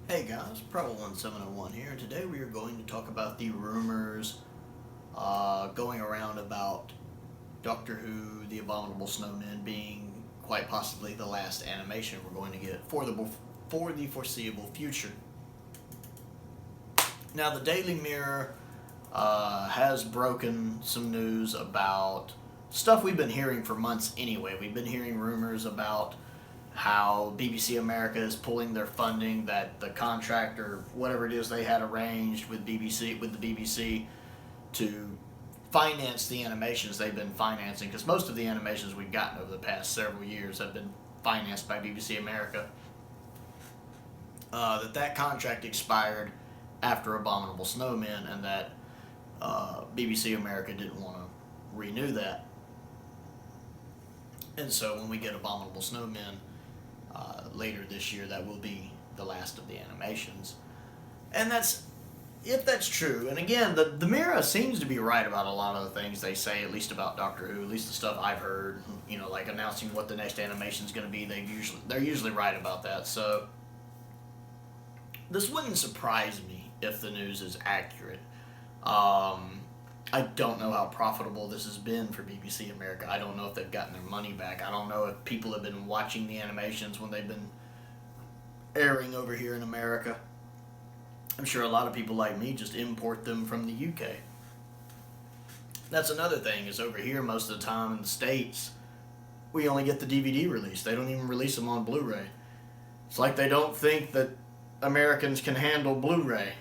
Hey guys, Pro1701 here, and today we are going to talk about the rumors going around about Doctor Who, the Abominable Snowmen being quite possibly the last animation we're going to get for the foreseeable future. Now, the Daily Mirror has broken some news about stuff we've been hearing for months anyway. We've been hearing rumors about how BBC America is pulling their funding, that the contract or whatever it is they had arranged with the BBC to finance the animations they've been financing, because most of the animations we've gotten over the past several years have been financed by BBC America. That contract expired after Abominable Snowmen, and that BBC America didn't want to renew that. And so when we get Abominable Snowmen later this year, that will be the last of the animations. And if that's true, and again, the Mirror seems to be right about a lot of the things they say, at least about Doctor Who, at least the stuff I've heard, like announcing what the next animation is going to be. They're usually right about that. So this wouldn't surprise me if the news is accurate. I don't know how profitable this has been for BBC America. I don't know if they've gotten their money back. I don't know if people have been watching the animations when they've been airing over here in America. I'm sure a lot of people like me just import them from the UK. That's another thing, is over here most of the time in the States, we only get the DVD release. They don't even release them on Blu-ray. It's like they don't think that Americans can handle Blu-ray.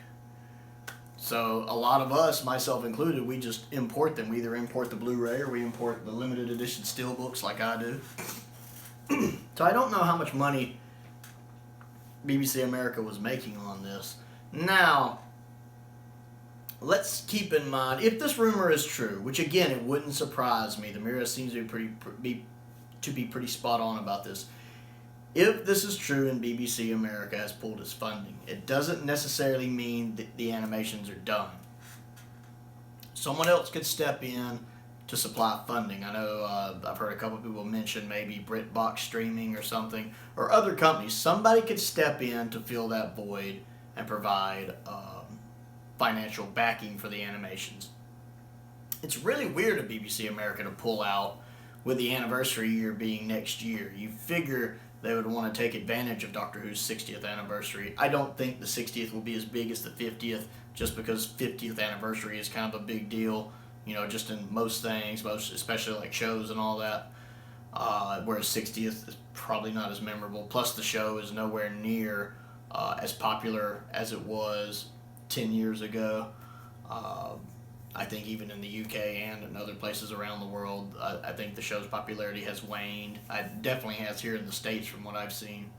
So a lot of us, myself included, we just import them. We either import the Blu-ray or we import the limited edition steelbooks like I do. So I don't know how much money BBC America was making on this. Now, let's keep in mind, if this rumor is true, which again, it wouldn't surprise me. The Mirror seems to be pretty spot on about this. If this is true and BBC America has pulled its funding, it doesn't necessarily mean that the animations are done. Someone else could step in to supply funding. I know I've heard a couple of people mention maybe BritBox Streaming or something, or other companies. Somebody could step in to fill that void and provide financial backing for the animations. It's really weird of BBC America to pull out with the anniversary year being next year. You figure they would want to take advantage of Doctor Who's 60th anniversary. I don't think the 60th will be as big as the 50th, just because 50th anniversary is kind of a big deal, just in most things, especially like shows and all that. Whereas 60th is probably not as memorable. Plus the show is nowhere near as popular as it was 10 years ago. I think even in the UK and in other places around the world, I think the show's popularity has waned. It definitely has here in the States from what I've seen.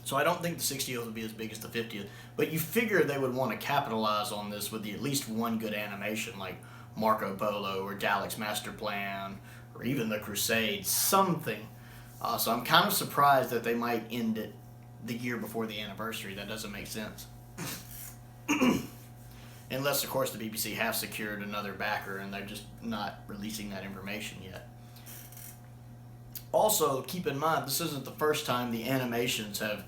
So I don't think the 60th will be as big as the 50th. But you figure they would want to capitalize on this with at least one good animation, like Marco Polo or Dalek's Master Plan, or even The Crusades, something. So I'm kind of surprised that they might end it the year before the anniversary. That doesn't make sense. Unless, of course, the BBC have secured another backer and they're just not releasing that information yet. Also, keep in mind, this isn't the first time the animations have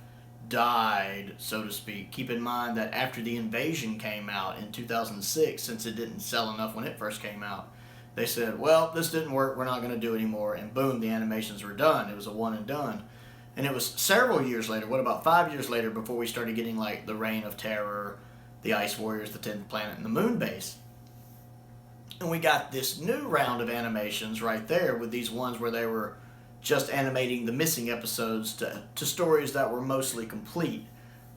died, so to speak. Keep in mind that after The Invasion came out in 2006, since it didn't sell enough when it first came out, they said, well, this didn't work, we're not going to do it anymore, and boom, the animations were done. It was a one and done. And it was several years later, about 5 years later, before we started getting like The Reign of Terror, The Ice Warriors, The 10th Planet, and The Moon Base. And we got this new round of animations right there with these ones where they were just animating the missing episodes to stories that were mostly complete.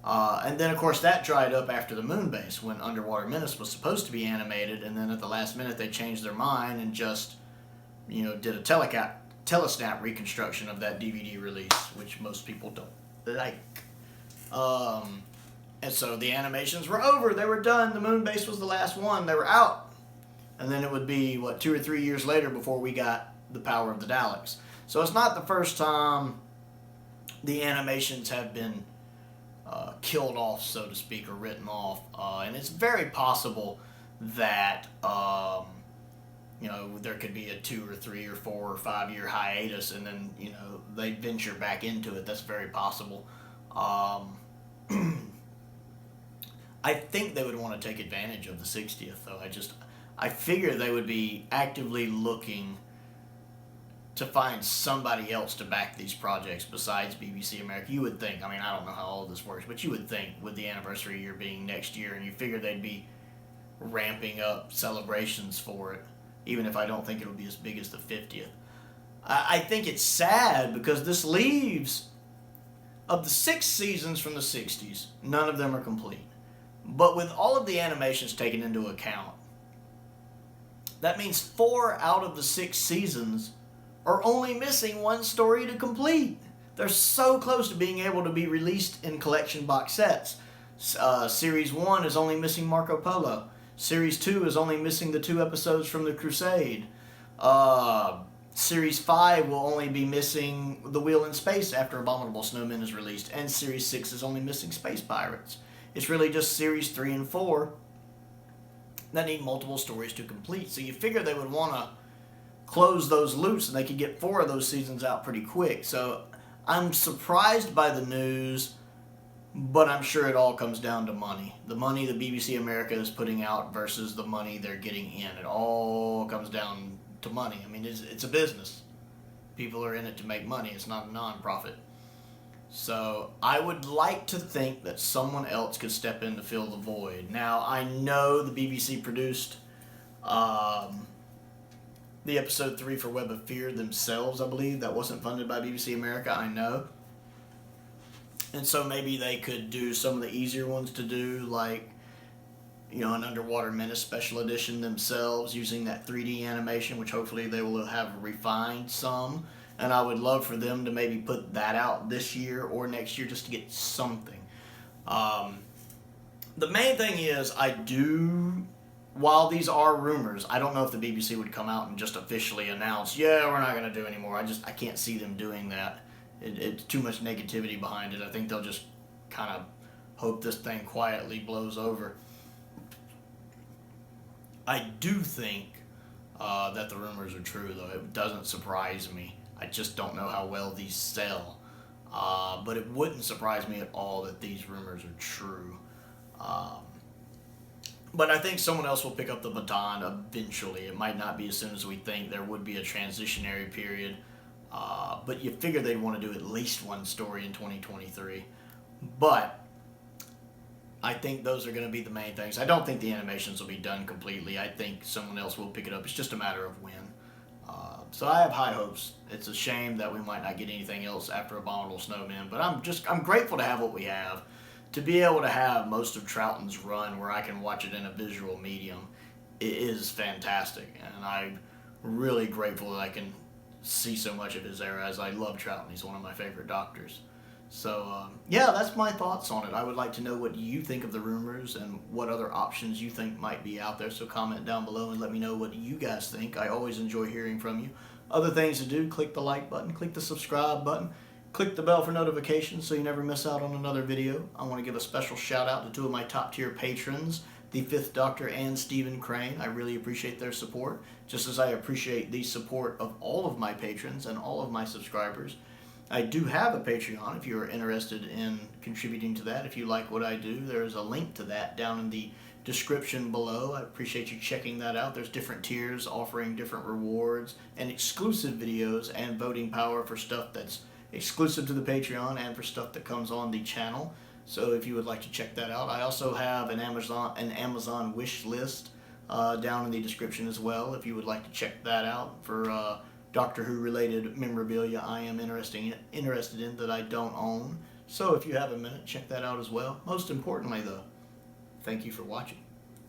And then, of course, that dried up after The Moon Base when Underwater Menace was supposed to be animated, and then at the last minute they changed their mind and just, did a telesnap reconstruction of that DVD release, which most people don't like. And so the animations were over. They were done. The Moon Base was the last one. They were out. And then it would be, 2 or 3 years later before we got The Power of the Daleks. So it's not the first time the animations have been killed off, so to speak, or written off. And it's very possible that there could be a 2 or 3 or 4 or 5 year hiatus, and then they venture back into it. That's very possible. I think they would want to take advantage of the 60th, though. I figure they would be actively looking to find somebody else to back these projects besides BBC America. You would think, I mean, I don't know how all this works, but you would think with the anniversary year being next year, and you figure they'd be ramping up celebrations for it, even if I don't think it'll be as big as the 50th. I think it's sad because this leaves, of the 6 seasons from the 60s, none of them are complete. But with all of the animations taken into account, that means 4 out of the 6 seasons are only missing 1 story to complete. They're so close to being able to be released in collection box sets. Series 1 is only missing Marco Polo. Series 2 is only missing the 2 episodes from The Crusade. Series 5 will only be missing The Wheel in Space after Abominable Snowmen is released. And Series 6 is only missing Space Pirates. It's really just Series 3 and 4 that need multiple stories to complete. So you figure they would want to close those loops and they could get 4 of those seasons out pretty quick. So I'm surprised by the news, but I'm sure it all comes down to money. The money the BBC America is putting out versus the money they're getting in. It all comes down to money. I mean, it's a business. People are in it to make money. It's not a non-profit. So I would like to think that someone else could step in to fill the void. Now, I know the BBC produced the episode 3 for Web of Fear themselves, I believe. That wasn't funded by BBC America, I know. And so maybe they could do some of the easier ones to do, like, you know, an Underwater Menace special edition themselves using that 3D animation, which hopefully they will have refined some. And I would love for them to maybe put that out this year or next year just to get something. The main thing is, while these are rumors, I don't know if the BBC would come out and just officially announce, yeah, we're not going to do anymore. I can't see them doing that. It's too much negativity behind it. I think they'll just kind of hope this thing quietly blows over. I do think that the rumors are true, though. It doesn't surprise me. I just don't know how well these sell. But it wouldn't surprise me at all that these rumors are true. But I think someone else will pick up the baton eventually. It might not be as soon as we think. There would be a transitionary period. But you figure they'd want to do at least 1 story in 2023. But I think those are going to be the main things. I don't think the animations will be done completely. I think someone else will pick it up. It's just a matter of when. So I have high hopes. It's a shame that we might not get anything else after Abominable Snowmen. But I'm grateful to have what we have. To be able to have most of Troughton's run where I can watch it in a visual medium, it is fantastic. And I'm really grateful that I can see so much of his era, as I love Troughton. He's one of my favorite doctors. So, yeah, that's my thoughts on it. I would like to know what you think of the rumors and what other options you think might be out there. So comment down below and let me know what you guys think. I always enjoy hearing from you. Other things to do, click the like button, click the subscribe button, click the bell for notifications so you never miss out on another video. I want to give a special shout out to 2 of my top tier patrons, the 5th Doctor and Stephen Crane. I really appreciate their support, just as I appreciate the support of all of my patrons and all of my subscribers. I do have a Patreon if you are interested in contributing to that. If you like what I do, there's a link to that down in the description below. I appreciate you checking that out. There's different tiers offering different rewards and exclusive videos and voting power for stuff that's exclusive to the Patreon and for stuff that comes on the channel. So if you would like to check that out, I also have an Amazon wish list down in the description as well. If you would like to check that out for Doctor Who related memorabilia I am interested in that I don't own. So if you have a minute, check that out as well. Most importantly though, thank you for watching.